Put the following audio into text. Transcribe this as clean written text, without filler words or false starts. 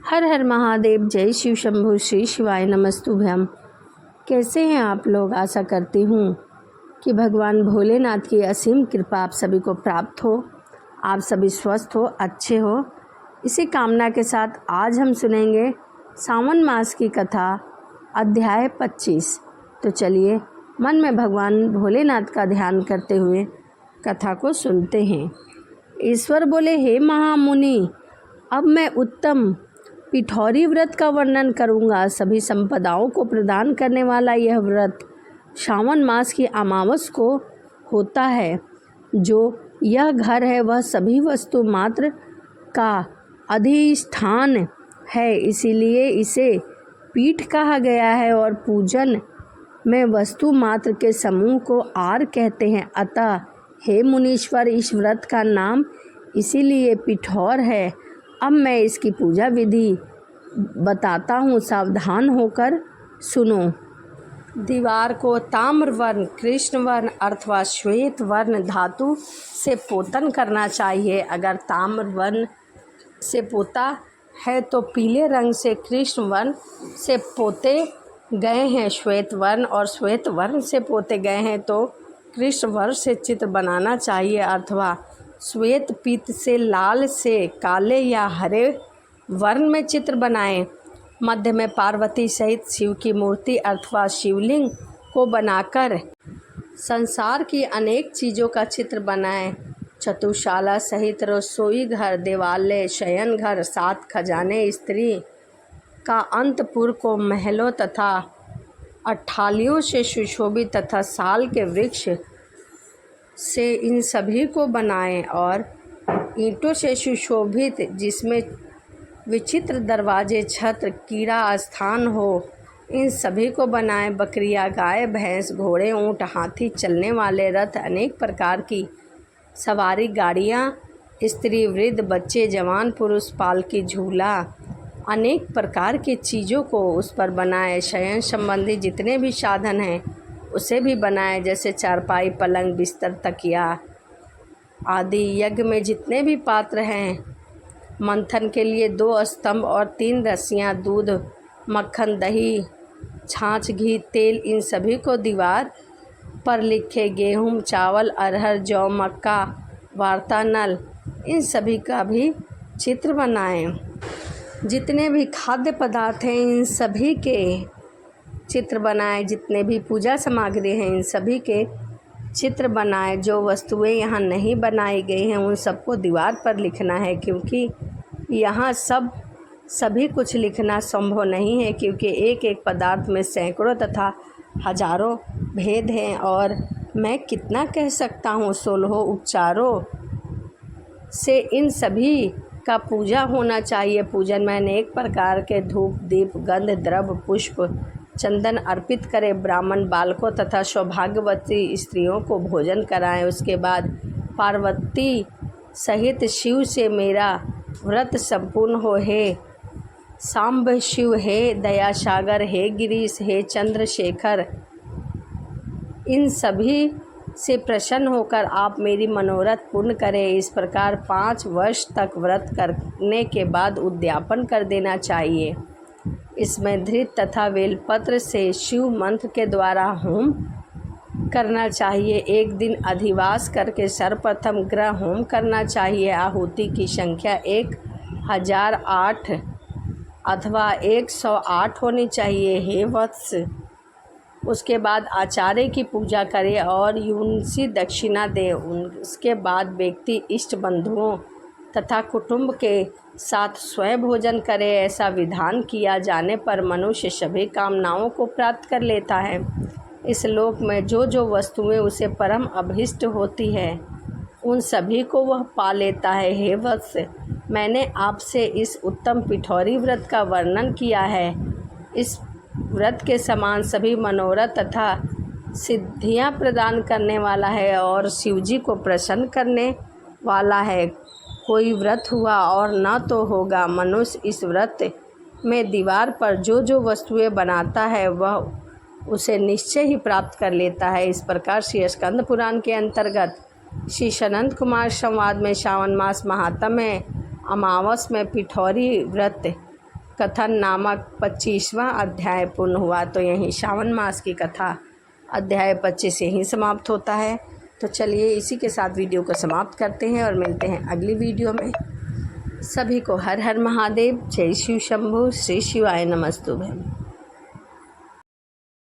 हर हर महादेव। जय शिव शंभु। श्री शिवाय नमस्तुभ्यम। कैसे हैं आप लोग? आशा करती हूँ कि भगवान भोलेनाथ की असीम कृपा आप सभी को प्राप्त हो, आप सभी स्वस्थ हो, अच्छे हो। इसी कामना के साथ आज हम सुनेंगे सावन मास की कथा, अध्याय 25। तो चलिए मन में भगवान भोलेनाथ का ध्यान करते हुए कथा को सुनते हैं। ईश्वर बोले, हे महामुनि, अब मैं उत्तम पिठौरी व्रत का वर्णन करूंगा। सभी संपदाओं को प्रदान करने वाला यह व्रत श्रावण मास की अमावस को होता है। जो यह घर है वह सभी वस्तु मात्र का अधिष्ठान है, इसीलिए इसे पीठ कहा गया है और पूजन में वस्तु मात्र के समूह को आर कहते हैं। अतः हे मुनीश्वर, इस व्रत का नाम इसीलिए पिठौर है। अब मैं इसकी पूजा विधि बताता हूँ, सावधान होकर सुनो। दीवार को ताम्र वर्ण, कृष्ण वर्ण अथवा श्वेत वर्ण धातु से पोतन करना चाहिए। अगर ताम्र वर्ण से पोता है तो पीले रंग से कृष्ण वर्ण से पोते गए हैं, श्वेत वर्ण और श्वेत वर्ण से पोते गए हैं तो कृष्ण वर्ण से चित्र बनाना चाहिए, अथवा श्वेत पीत से लाल से काले या हरे वर्ण में चित्र बनाएं। मध्य में पार्वती सहित शिव की मूर्ति अथवा शिवलिंग को बनाकर संसार की अनेक चीज़ों का चित्र बनाएं। चतुशाला सहित रसोई घर, देवालय, शयन घर, 7 खजाने, स्त्री का अंतपुर को महलों तथा अट्ठालियों से सुशोभित तथा साल के वृक्ष से इन सभी को बनाएं और ईंटों से सुशोभित जिसमें विचित्र दरवाजे, छत्र, कीड़ा स्थान हो, इन सभी को बनाएं। बकरियां, गाय, भैंस, घोड़े, ऊंट, हाथी, चलने वाले रथ, अनेक प्रकार की सवारी गाड़ियां, स्त्री, वृद्ध, बच्चे, जवान, पुरुष, पालकी, झूला, अनेक प्रकार की चीज़ों को उस पर बनाएं। शयन संबंधी जितने भी साधन हैं उसे भी बनाएं, जैसे चारपाई, पलंग, बिस्तर, तकिया आदि। यज्ञ में जितने भी पात्र हैं, मंथन के लिए 2 स्तंभ और 3 रस्सियाँ, दूध, मक्खन, दही, छाछ, घी, तेल, इन सभी को दीवार पर लिखे। गेहूँ, चावल, अरहर, जौ, मक्का, वार्तानल, इन सभी का भी चित्र बनाएं। जितने भी खाद्य पदार्थ हैं इन सभी के चित्र बनाएं। जितने भी पूजा सामग्री हैं इन सभी के चित्र बनाएं। जो वस्तुएं यहाँ नहीं बनाई गई हैं उन सबको दीवार पर लिखना है, क्योंकि यहाँ सभी कुछ लिखना संभव नहीं है, क्योंकि एक एक पदार्थ में सैकड़ों तथा हजारों भेद हैं और मैं कितना कह सकता हूँ, 16 उपचारों से इन सभी का पूजा होना चाहिए। पूजन में अनेक प्रकार के धूप, दीप, गंध, द्रव्य, पुष्प, चंदन अर्पित करें। ब्राह्मण बालकों तथा सौभाग्यवती स्त्रियों को भोजन कराएं। उसके बाद पार्वती सहित शिव से मेरा व्रत संपूर्ण हो। हे सांब शिव, हे दयासागर, हे गिरीश, हे चंद्रशेखर, इन सभी से प्रसन्न होकर आप मेरी मनोरथ पूर्ण करें। इस प्रकार 5 वर्ष तक व्रत करने के बाद उद्यापन कर देना चाहिए। इसमें धृत तथा बेलपत्र से शिव मंत्र के द्वारा होम करना चाहिए। एक दिन अधिवास करके सर्वप्रथम ग्रह होम करना चाहिए। आहुति की संख्या 1008 अथवा 108 होनी चाहिए। हे वत्स, उसके बाद आचार्य की पूजा करें और यूनसी दक्षिणा दें। उसके बाद व्यक्ति इष्ट बंधुओं तथा कुटुंब के साथ स्वयं भोजन करे। ऐसा विधान किया जाने पर मनुष्य सभी कामनाओं को प्राप्त कर लेता है। इस लोक में जो जो वस्तुएं उसे परम अभीष्ट होती है उन सभी को वह पा लेता है। हे वत्स, मैंने आपसे इस उत्तम पिठौरी व्रत का वर्णन किया है। इस व्रत के समान सभी मनोरथ तथा सिद्धियां प्रदान करने वाला है और शिवजी को प्रसन्न करने वाला है। कोई व्रत हुआ और न तो होगा। मनुष्य इस व्रत में दीवार पर जो जो वस्तुएं बनाता है वह उसे निश्चय ही प्राप्त कर लेता है। इस प्रकार श्री स्कंद पुराण के अंतर्गत श्री सनंत कुमार संवाद में श्रावण मास महात्म्य में अमावस में पिठौरी व्रत कथन नामक 25वां अध्याय पूर्ण हुआ। तो यहीं श्रावण मास की कथा अध्याय 25 यहीं समाप्त होता है। तो चलिए इसी के साथ वीडियो को समाप्त करते हैं और मिलते हैं अगली वीडियो में। सभी को हर हर महादेव। जय शिव शंभु। श्री शिवाय नमस्तुभ्यम।